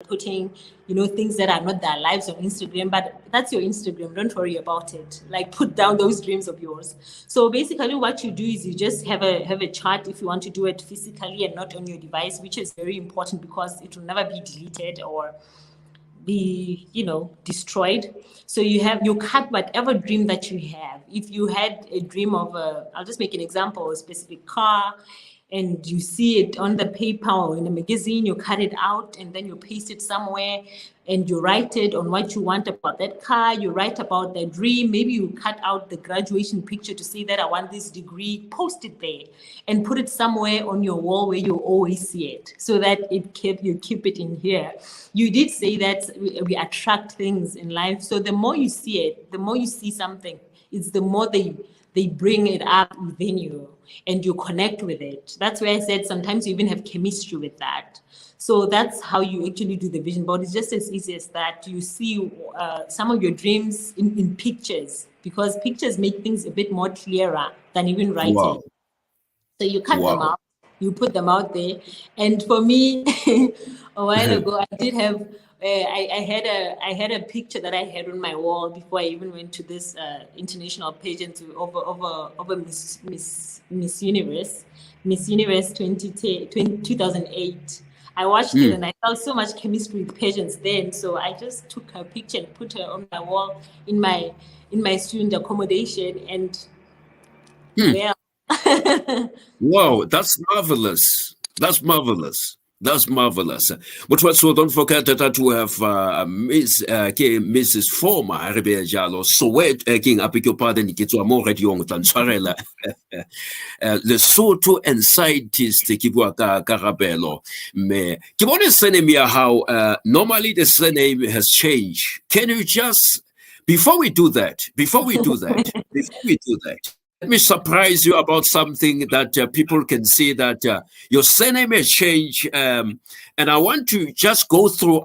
putting, things that are not their lives on Instagram, but that's your Instagram. Don't worry about it. Like, put down those dreams of yours. So basically what you do is you just have a chart if you want to do it physically and not on your device, which is very important because it will never be deleted or be destroyed. So you cut whatever dream that you have. If you had a dream of I'll just make an example, a specific car, and you see it on the paper or in a magazine, you cut it out and then you paste it somewhere and you write it on what you want about that car, you write about the dream, maybe you cut out the graduation picture to say that I want this degree, post it there and put it somewhere on your wall where you always see it so that you keep it in here. You did say that we attract things in life. So the more you see it, the more you see something, it's the more they bring it up within you and you connect with it. That's where I said sometimes you even have chemistry with that. So that's how you actually do the vision board. It's just as easy as that. You see some of your dreams in pictures because pictures make things a bit more clearer than even writing. Wow. So you cut them out, you put them out there. And for me, a while ago, I did have I had a picture that I had on my wall before I even went to this international pageant over Miss Universe 2008. I watched it and I felt so much chemistry with pageants then. So I just took her picture and put her on my wall in my student accommodation and well. Wow, that's marvelous. That's marvelous. That's marvelous. But also, don't forget that we have Mrs. Former Jalo Soweto King Apiko Pardon Kitwa More Young Tansarela Lesotho and scientist Kibuaka Karabelo. Me Kibone Senemia how normally the surname has changed. Can you just before we do that, let me surprise you about something that people can see that your surname has changed, and I want to just go through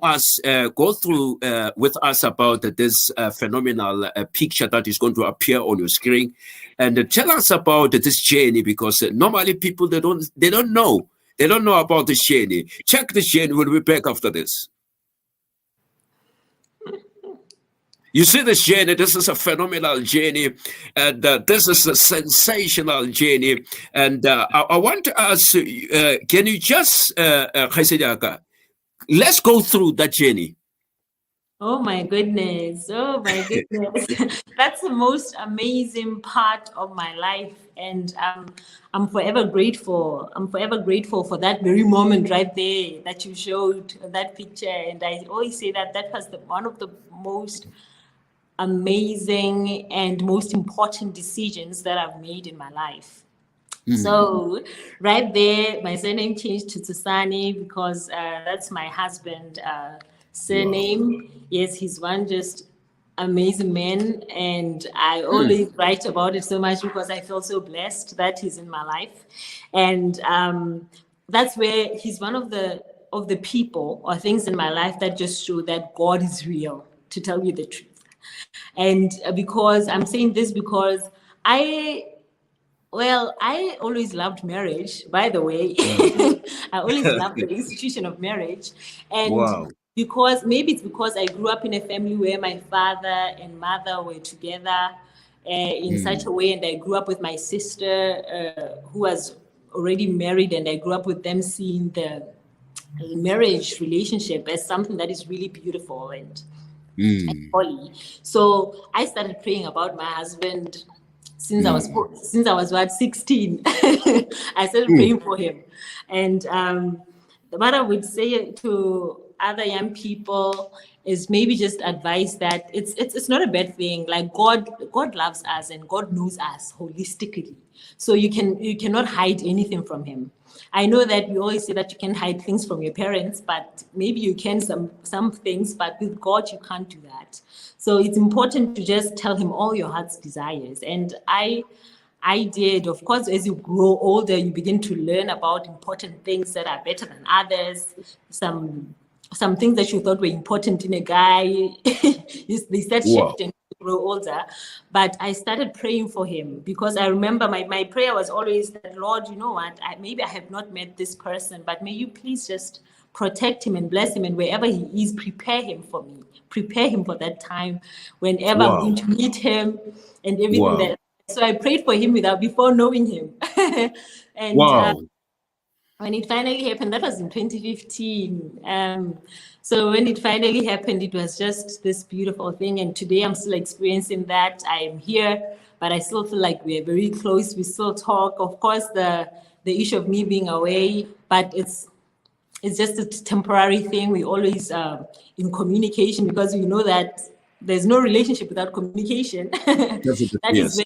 with us about this phenomenal picture that is going to appear on your screen, and tell us about this journey because normally people they don't know about this journey. Check this journey. We'll be back after this. You see this journey, this is a phenomenal journey, and this is a sensational journey. And I want to ask, can you just, let's go through that journey. Oh my goodness. That's the most amazing part of my life. And I'm forever grateful. I'm forever grateful for that very moment right there that you showed that picture. And I always say that was one of the most amazing and most important decisions that I've made in my life. So right there, my surname changed to Tsosane because that's my husband surname. Wow. Yes, he's one just amazing man, and I always write about it so much because I feel so blessed that he's in my life. And that's where he's one of the people or things in my life that just show that God is real, to tell you the truth. And because I'm saying this because I always loved marriage, by the way. I always loved the institution of marriage. And because maybe it's because I grew up in a family where my father and mother were together in such a way. And I grew up with my sister who was already married, and I grew up with them seeing the marriage relationship as something that is really beautiful and holy. So I started praying about my husband since I was 16. I started praying for him. And what I would say to other young people is maybe just advice that it's not a bad thing. Like God loves us and God knows us holistically. So you cannot hide anything from him. I know that we always say that you can hide things from your parents, but maybe you can some things, but with God you can't do that. So it's important to just tell him all your heart's desires. And I did. Of course, as you grow older, you begin to learn about important things that are better than others. Some things that you thought were important in a guy, they start shifting. Grow older, but I started praying for him because I remember my prayer was always that, Lord, you know what, maybe I have not met this person, but may you please just protect him and bless him, and wherever he is, prepare him for me, prepare him for that time whenever I'm going to meet him and everything that. So I prayed for him before knowing him. And when it finally happened, that was in 2015. So when it finally happened, it was just this beautiful thing. And today I'm still experiencing that. I am here, but I still feel like we're very close. We still talk. Of course, the issue of me being away, but it's just a temporary thing. We always in communication, because we know that there's no relationship without communication. Definitely. Yes.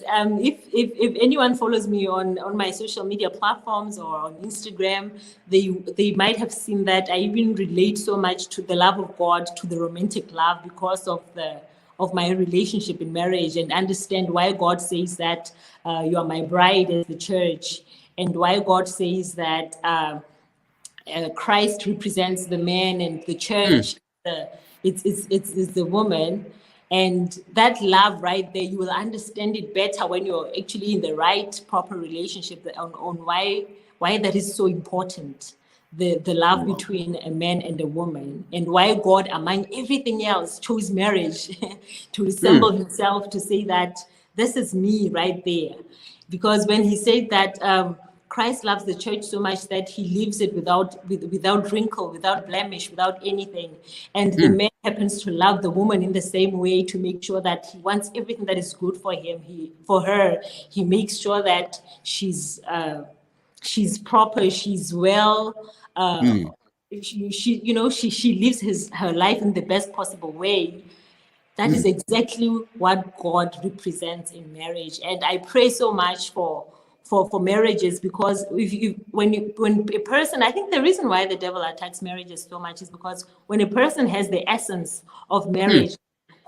If anyone follows me on my social media platforms or on Instagram, they might have seen that I even relate so much to the love of God, to the romantic love, because of my relationship in marriage, and understand why God says that you are my bride as the church, and why God says that Christ represents the man and the church. It's the woman. And that love right there, you will understand it better when you're actually in the right, proper relationship on why that is so important. The love between a man and a woman, and why God, among everything else, chose marriage to resemble himself, to say that this is me right there. Because when he said that Christ loves the church so much that he leaves it without wrinkle, without blemish, without anything. And the man happens to love the woman in the same way, to make sure that he wants everything that is good for him. For her, he makes sure that she's proper, she's well. She lives her life in the best possible way. That is exactly what God represents in marriage. And I pray so much for marriages, because when a person, I think the reason why the devil attacks marriages so much is because when a person has the essence of marriage,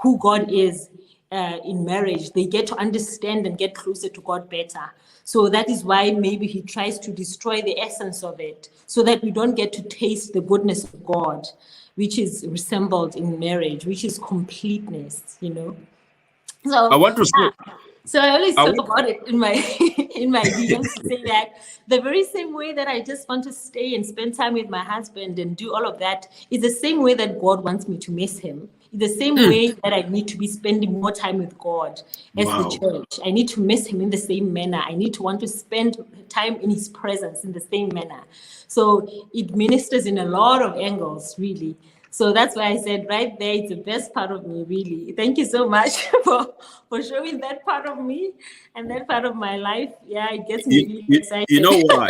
who God is in marriage, they get to understand and get closer to God better. So that is why maybe he tries to destroy the essence of it, so that we don't get to taste the goodness of God, which is resembled in marriage, which is completeness, So I want to say. So I always talk about it in my DMs, to say that the very same way that I just want to stay and spend time with my husband and do all of that is the same way that God wants me to miss him. It's the same way that I need to be spending more time with God as the church. I need to miss him in the same manner. I need to want to spend time in his presence in the same manner. So it ministers in a lot of angles, really. So that's why I said right there, it's the best part of me, really. Thank you so much for showing that part of me and that part of my life. Yeah, it gets me really excited. You know why?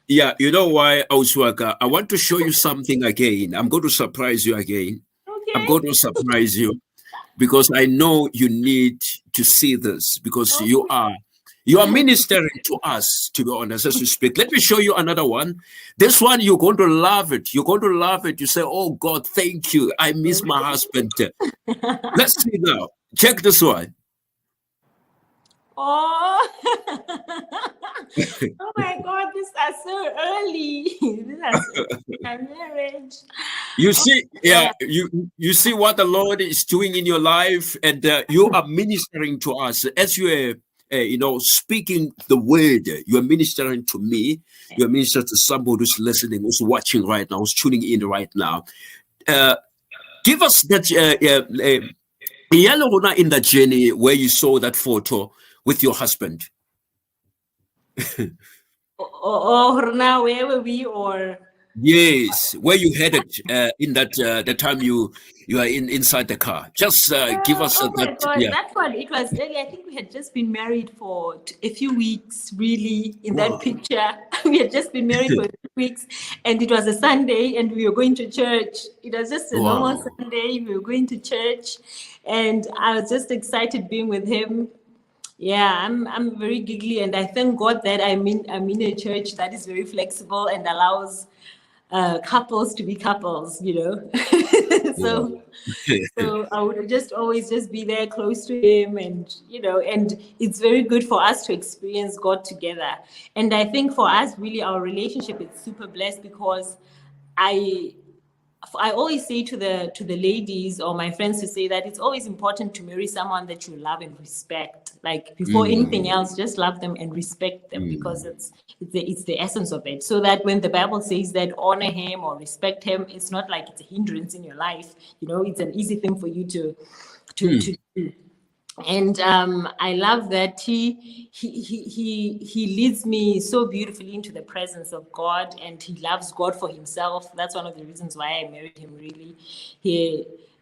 Yeah, you know why, Oswaka? I want to show you something again. I'm going to surprise you again. Okay. I'm going to surprise you, because I know you need to see this, because you are ministering to us, to be honest, as you speak. Let me show you another one. This one, you're going to love it. You're going to love it. You say, oh, God, thank you. I miss my husband. Let's see now. Check this one. Oh, oh my God, these are so early. These are so my marriage. You see, you see what the Lord is doing in your life, and you are ministering to us as you are, speaking the word. You are ministering to me. You are ministering to somebody who's listening, who's watching right now, who's tuning in right now. Give us that in the journey where you saw that photo with your husband. Now where were we, or? Yes, where you headed in that the time you are inside the car. Just give us that. God, that one, it was early. I think we had just been married for a few weeks, really, in that picture. We had just been married for a few weeks, and it was a Sunday, and we were going to church. It was just a normal Sunday. We were going to church, and I was just excited being with him. Yeah, I'm very giggly, and I thank God that I'm in a church that is very flexible and allows couples to be couples, so I would just always just be there close to him, and and it's very good for us to experience God together. And I think for us, really, our relationship is super blessed, because I always say to the ladies or my friends to say that it's always important to marry someone that you love and respect. Like before anything else, just love them and respect them, because it's the essence of it. So that when the Bible says that honor him or respect him, it's not like it's a hindrance in your life. It's an easy thing for you to do. And I love that he leads me so beautifully into the presence of God, and he loves God for himself. That's one of the reasons why I married him. Really,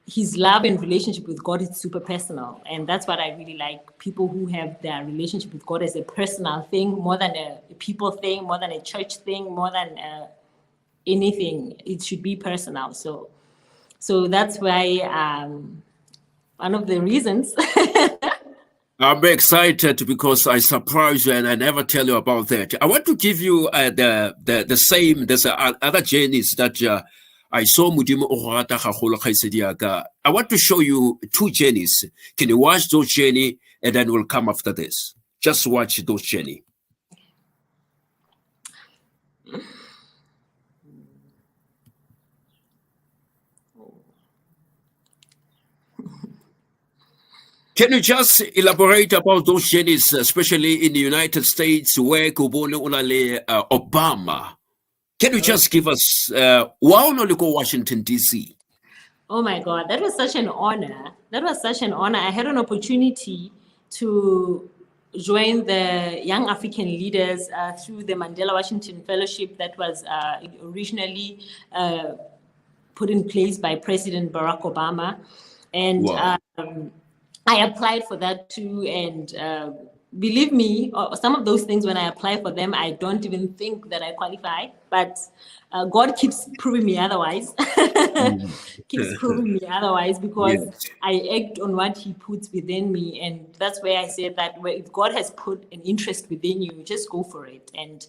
his love and relationship with God is super personal, and that's what I really like. People who have their relationship with God as a personal thing, more than a people thing, more than a church thing, more than anything. It should be personal. So that's why one of the reasons. I'm excited because I surprise you and I never tell you about that. I want to give you the same. There's other journeys that I saw. I want to show you 2 journeys. Can you watch those journeys and then we'll come after this? Just watch those journeys. Can you just elaborate about those journeys, especially in the United States, where Obama? Can you just give us Washington, D.C.? Oh my God, that was such an honor. I had an opportunity to join the Young African Leaders through the Mandela Washington Fellowship that was originally put in place by President Barack Obama. And Wow. I applied for that too. And believe me, some of those things, when I apply for them, I don't even think that I qualify. But God keeps proving me otherwise. Keeps proving me otherwise, because I act on what he puts within me. And that's where I said that if God has put an interest within you, just go for it and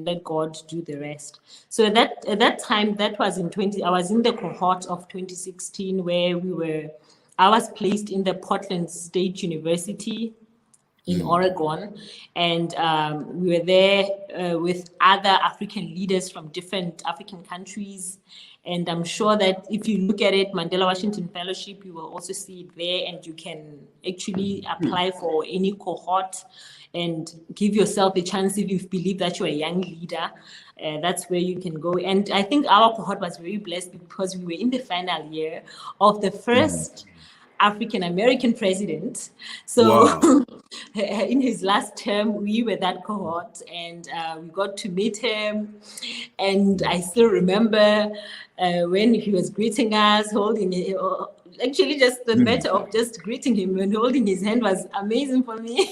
let God do the rest. So at that time, that was I was in the cohort of 2016 where I was placed in the Portland State University in Oregon, and we were there with other African leaders from different African countries. And I'm sure that if you look at it, Mandela Washington Fellowship, you will also see it there, and you can actually apply for any cohort and give yourself a chance if you believe that you're a young leader. That's where you can go. And I think our cohort was very blessed because we were in the final year of the first African American president. So in his last term, we were that cohort, and we got to meet him. And I still remember when he was greeting us, actually just the matter of just greeting him and holding his hand was amazing for me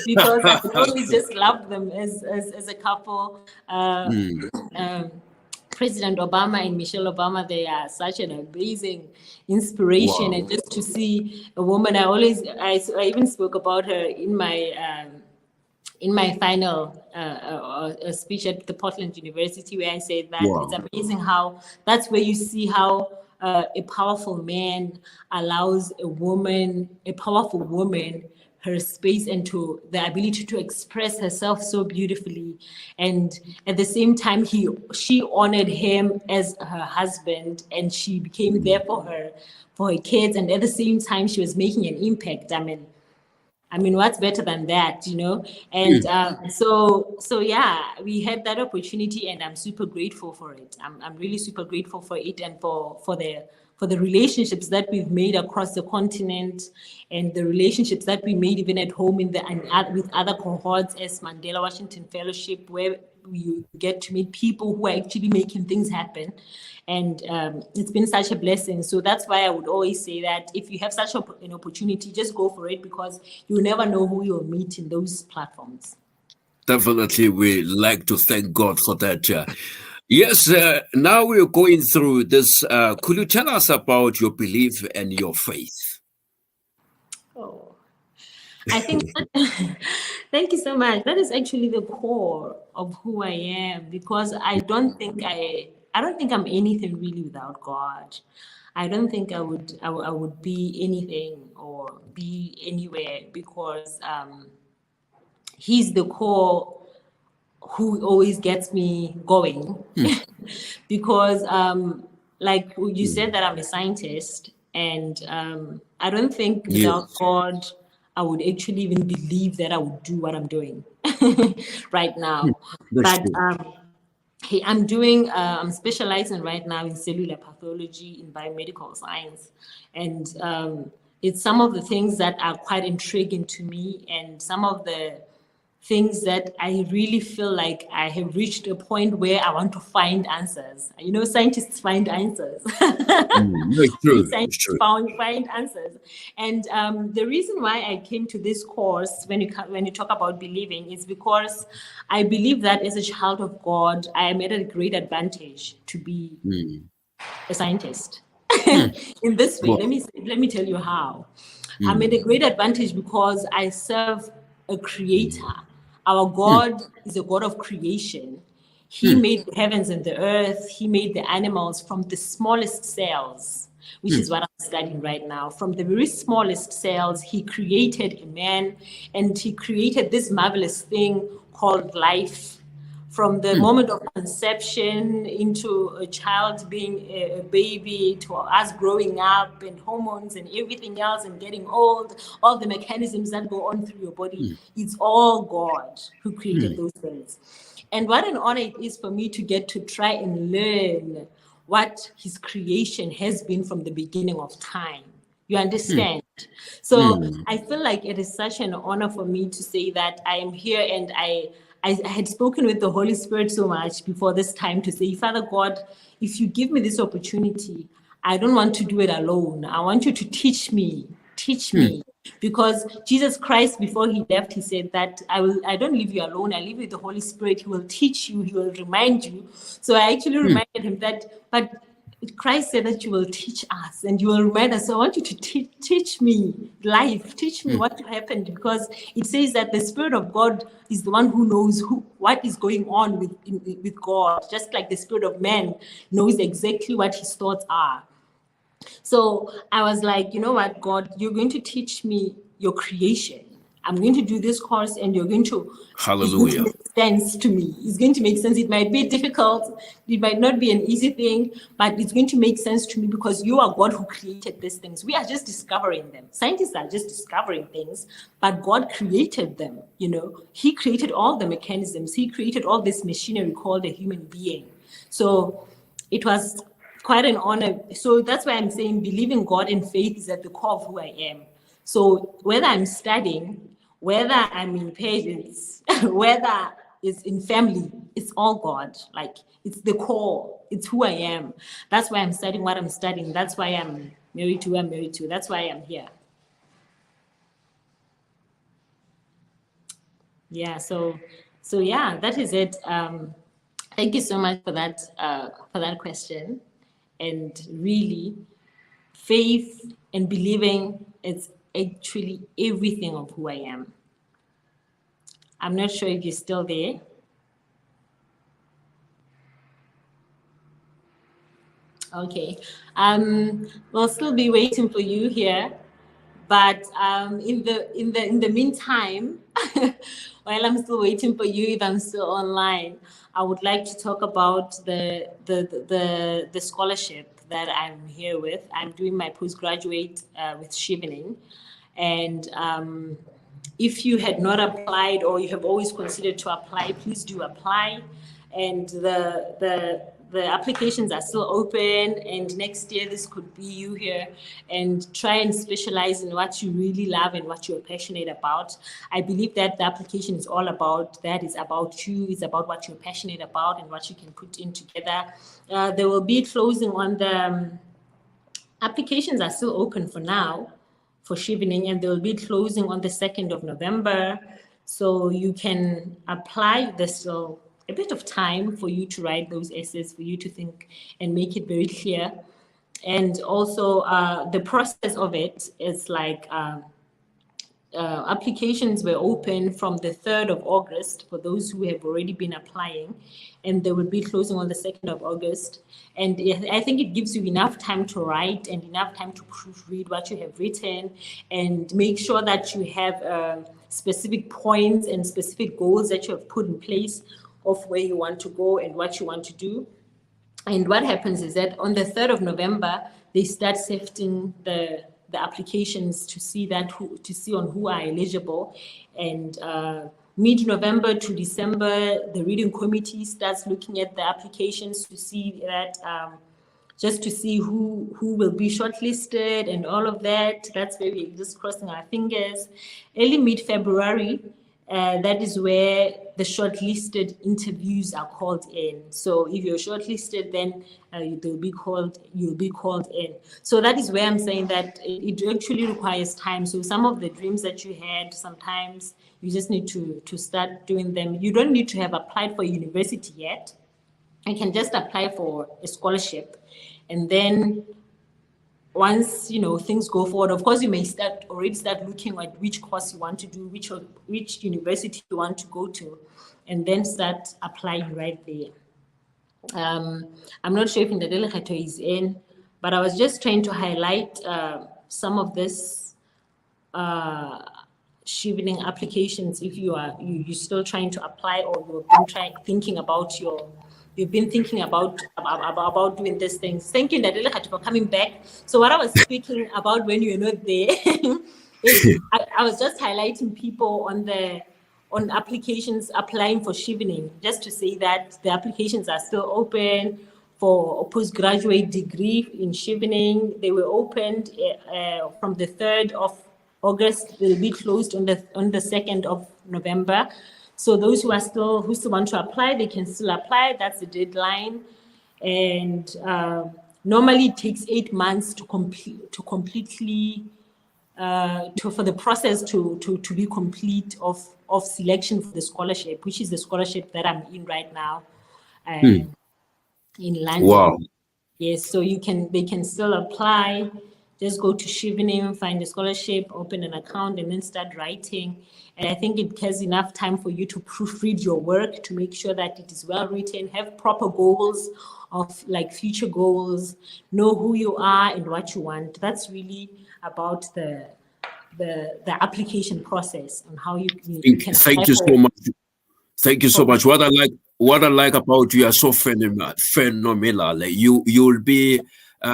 because I always just loved them as a couple. President Obama and Michelle Obama, they are such an amazing inspiration. And just to see a woman, I even spoke about her in my final speech at the Portland University, where I said that it's amazing how that's where you see how a powerful man allows a powerful woman, her space and to the ability to express herself so beautifully. And at the same time, she honored him as her husband, and she became there for her kids. And at the same time, she was making an impact. I mean, what's better than that, And so yeah, we had that opportunity, and I'm super grateful for it. I'm really super grateful for it, and for the relationships that we've made across the continent, and the relationships that we made even at home with other cohorts as Mandela Washington Fellowship, where you get to meet people who are actually making things happen. And it's been such a blessing. So that's why I would always say that if you have such an opportunity, just go for it, because you never know who you'll meet in those platforms. Definitely, we like to thank God for that. Yes, now we're going through this. Could you tell us about your belief and your faith? Oh, I think thank you so much. That is actually the core of who I am, because I don't think I'm anything really without God. I don't think I would be anything or be anywhere, because He's the core who always gets me going. Because like you said that I'm a scientist, and I don't think without God, I would actually even believe that I would do what I'm doing right now. That's But true. hey, I'm specializing right now in cellular pathology in biomedical science. And it's some of the things that are quite intriguing to me, and some of the things that I really feel like I have reached a point where I want to find answers. You know, scientists find answers. It's We true. It's scientists true. find answers. And the reason why I came to this course when you talk about believing is because I believe that as a child of God, I am at a great advantage to be a scientist. In this way, Wow. let me tell you how. I'm at a great advantage because I serve a creator. Our God is a God of creation. He made the heavens and the earth. He made the animals from the smallest cells, which is what I'm studying right now. From the very smallest cells, he created a man, and he created this marvelous thing called life. From the moment of conception into a child being a baby, to us growing up, and hormones and everything else, and getting old, all the mechanisms that go on through your body, it's all God who created those things. And what an honor it is for me to get to try and learn what his creation has been from the beginning of time. You understand? So I feel like it is such an honor for me to say that I am here, and I had spoken with the Holy Spirit so much before this time to say, Father God, if you give me this opportunity, I don't want to do it alone. I want you to teach me. Teach me. Because Jesus Christ, before he left, he said that I don't leave you alone. I leave you with the Holy Spirit. He will teach you. He will remind you. So I actually reminded him that, but Christ said that you will teach us and you will remind us. So I want you to teach me life, teach me what happened, because it says that the Spirit of God is the one who knows what is going on with God, just like the Spirit of man knows exactly what his thoughts are. So I was like, you know what, God, you're going to teach me your creation. I'm going to do this course, and it's going to Hallelujah. make sense to me. It's going to make sense. It might be difficult. It might not be an easy thing, but it's going to make sense to me because you are God who created these things. We are just discovering them. Scientists are just discovering things, but God created them. You know, he created all the mechanisms. He created all this machinery called a human being. So it was quite an honor. So that's why I'm saying believing God and faith is at the core of who I am. So whether I'm studying, whether I'm in patients, whether it's in family, it's all God. Like, it's the core. It's who I am. That's why I'm studying what I'm studying. That's why I'm married to who I'm married to. That's why I'm here. Yeah. So yeah, that is it. Thank you so much for that question. And really, faith and believing is actually everything of who I am. I'm not sure if you're still there. Okay. We'll still be waiting for you here, but in the meantime, while I'm still waiting for you, if I'm still online, I would like to talk about the scholarship that I'm here with. I'm doing my postgraduate with Chevening, and if you had not applied or you have always considered to apply, please do apply. And the applications are still open, and next year this could be you here, and try and specialize in what you really love and what you're passionate about. I believe that the application is all about that. It's about you. It's about what you're passionate about and what you can put in together. There will be closing on the applications are still open for now for Chevening, and they will be closing on the 2nd of November. So you can apply. There's still a bit of time for you to write those essays, for you to think and make it very clear. And also the process of it is like applications were open from the 3rd of August for those who have already been applying, and they will be closing on the 2nd of August. And I think it gives you enough time to write and enough time to proofread what you have written, and make sure that you have specific points and specific goals that you have put in place of where you want to go and what you want to do. And what happens is that on the 3rd of November, they start sifting the applications to see on who are eligible. And mid-November to December, the reading committee starts looking at the applications to see that just to see who will be shortlisted and all of that. That's where we're just crossing our fingers. Early mid-February, that is where the shortlisted interviews are called in. So if you're shortlisted, then you'll be called in. So that is where I'm saying that it actually requires time. So some of the dreams that you had, sometimes you just need to start doing them. You don't need to have applied for university yet. You can just apply for a scholarship, and then once things go forward, of course, you may already start looking at which course you want to do, which university you want to go to, and then start applying right there. I'm not sure if Lekgetho is in, but I was just trying to highlight some of this shivering applications. If you're still trying to apply, or you've been thinking about doing these things. Thank you, Lekgetho, for coming back. So what I was speaking about when you were not there, I was just highlighting people on applications applying for shivering, just to say that the applications are still open for a postgraduate degree in shivering. They were opened from the 3rd of August. They'll be closed on the 2nd of November. So those who still want to apply, they can still apply. That's the deadline. And normally it takes 8 months for the process to be complete of selection for the scholarship, which is the scholarship that I'm in right now in London. Wow. Yes, so they can still apply. Just go to Shivering, find a scholarship, open an account, and then start writing. And I think it has enough time for you to proofread your work to make sure that it is well written, have proper goals of future goals, know who you are and what you want. That's really about the application process and how you can. Thank you so much. Thank you so much. What I like about you are so phenomenal. You'll be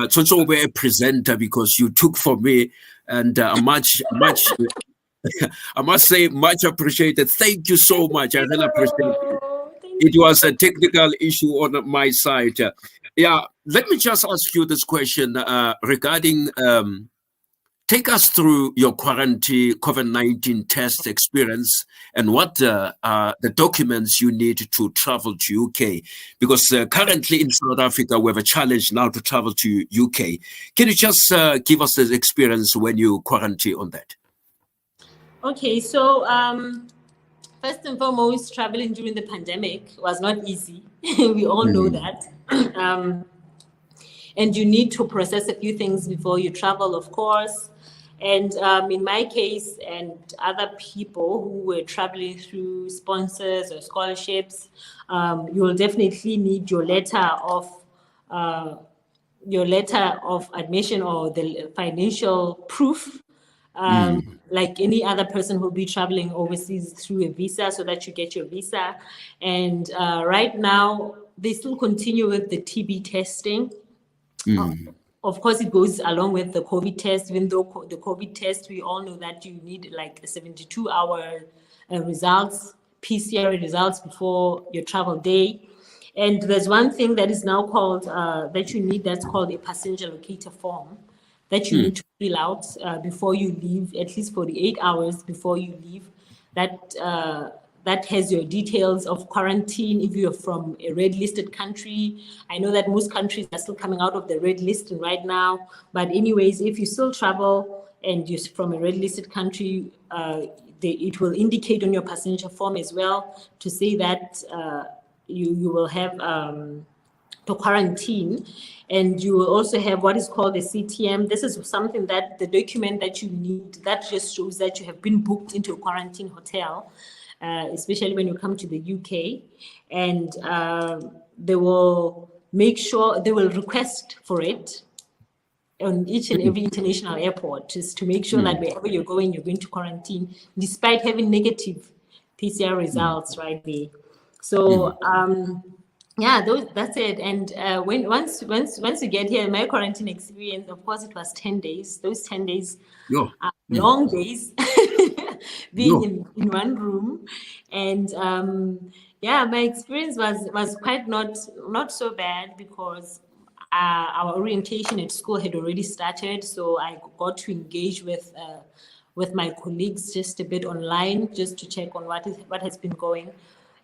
such a presenter, because you took for me, and much I must say much appreciated. Thank you so much. I really appreciate it. It was a technical issue on my side. Yeah, let me just ask you this question regarding. Take us through your quarantine COVID-19 test experience and what are the documents you need to travel to UK. Because currently in South Africa, we have a challenge now to travel to UK. Can you just give us the experience when you quarantine on that? Okay, so first and foremost, traveling during the pandemic was not easy. We all know that. And you need to process a few things before you travel, of course. And in my case, and other people who were traveling through sponsors or scholarships, you will definitely need your letter of admission, or the financial proof, like any other who will be traveling overseas through a visa, so that you get your visa. And right now, they still continue with the TB testing. Of course, it goes along with the COVID test, even though the COVID test, we all know that you need like 72-hour results, PCR results before your travel day. And there's one thing that is now called, that you need, that's called a passenger locator form that you need to fill out before you leave, at least 48 hours before you leave. That has your details of quarantine if you're from a red listed country. I know that most countries are still coming out of the red list right now. But anyways, if you still travel and you're from a red listed country, it will indicate on your passenger form as well to say that you will have to quarantine. And you will also have what is called a CTM. This is something that the document that you need, that just shows that you have been booked into a quarantine hotel. Especially when you come to the UK, and they will make sure, they will request for it on each and every international airport, just to make sure that wherever you're going to quarantine, despite having negative PCR results right there. So yeah, that's it. And once you get here, my quarantine experience, of course, it was 10 days. Those 10 days Yo. are Mm. long days, being Yo. in one room. And yeah, my experience was quite not so bad because our orientation at school had already started. So I got to engage with my colleagues just a bit online, just to check on what has been going.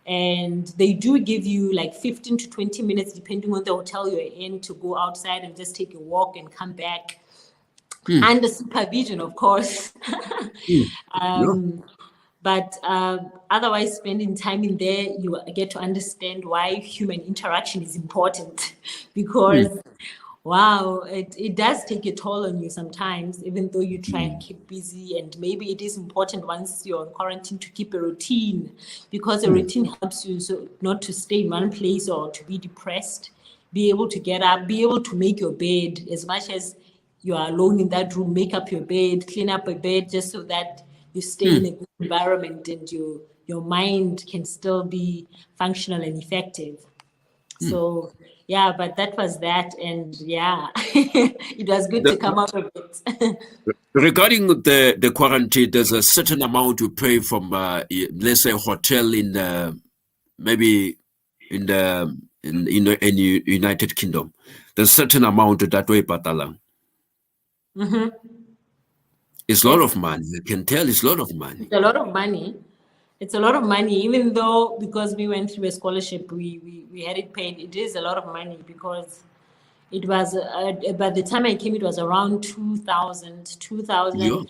And they do give you like 15 to 20 minutes, depending on the hotel you're in, to go outside and just take a walk and come back Mm. under supervision, of course. Mm. Yo. But otherwise, spending time in there, you get to understand why human interaction is important. Mm. Because, wow, it does take a toll on you sometimes, even though you try and keep busy. And maybe it is important once you're in quarantine to keep a routine, because a Mm. routine helps you so not to stay in one place or to be depressed, be able to get up, be able to make your bed as much as you are alone in that room, make up your bed, clean up a bed, just so that you stay in Mm. a good environment and your mind can still be functional and effective. Mm. So yeah, but that was that, and yeah, it was good to come out of it. Regarding the quarantine, there's a certain amount you pay from, let's say, hotel in maybe in the in United Kingdom. There's a certain amount that way, Patalang. It's a lot Yes, of money. You can tell it's a lot of it's money. a lot of money. It's a lot of money, even though because we went through a scholarship, we had it paid. It is a lot of money because it was by the time I came, it was around 2,000, Yeah.